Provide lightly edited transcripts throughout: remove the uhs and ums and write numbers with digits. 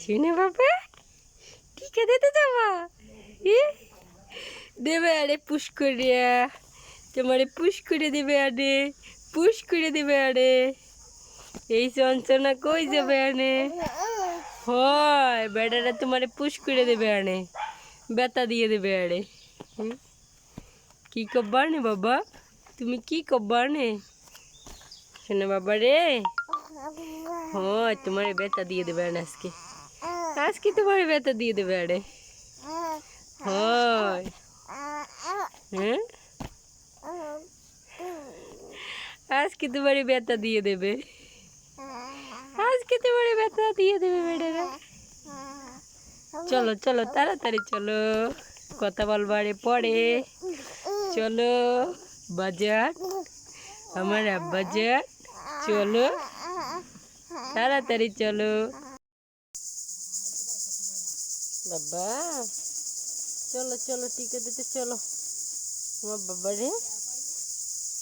শুনে বাবা টিকা দিতে যাবা দেবে আরে পুশ করিয়া তোমারে পুশ করে দেবে আরে পুশ করে দেবে আরে এই চঞ্চনা কই যাবে আনে হয় বেড়ারা তোমারে পুশ করে দেবে আনে বেতা দিয়ে দেবে আরে কি কব্বা নে বাবা তুমি কি কব্বা নে শোনো বাবা রে হয় তোমারে বেতা দিয়ে দেবে আনে আজকে আজকে তোমারে বেতা দিয়ে দেবে আরে হয় হ্যাঁ আজকে তোমারে বেতা দিয়ে দেবে আজকে তোমারে বেতা দিয়ে দেবে বেটারা চলো চলো তাড়াতাড়ি চলো কথা বলবারে পরে চলো বাজার আমার আব্বাজার চলো তাড়াতাড়ি চলো বাবা চলো চলো টিকা দিতে চলো আমার বাবা রে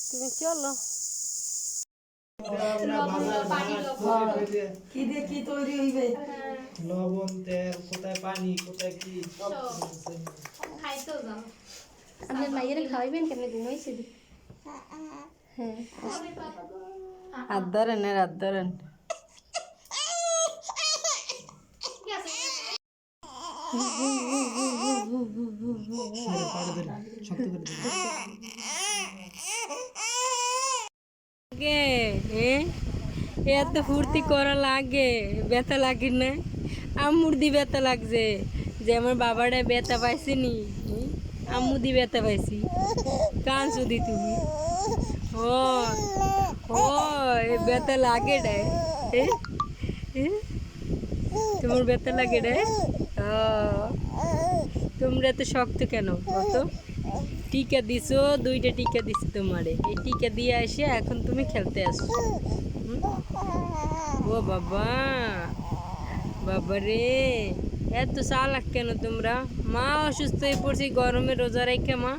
তুমি চলো কি দিয়ে কি তৈরি হইবে লবণ তেল কোথায় পানি কোথায় কি সব খাইতেও যাও আপনার মাইয়ের খাওয়াইবেন কেমনে ঘুমাইছে হ্যাঁ হাত ধরেন হাত ধরেন এত ফুর্তি করা লাগে ব্যথা লাগে না আম্মুর দি ব্যথা লাগছে যে আমার বাবাটা ব্যথা পাইছে নি আম্মু দি ব্যথা পাইছি কাঁদছো দি তুমি ব্যথা লাগে রে তোমার ব্যথা লাগে রে তোমরা এত শক্ত কেন কত টিকা দিছো দুইটা টিকা দিছি তোমারে এই টিকা দিয়ে এসে এখন তুমি খেলতে আসছো ও বাবা বাবা রে এত চালাক কেন তোমরা মা অসুস্থ হয়ে পড়ছি গরমে রোজা রেখে মা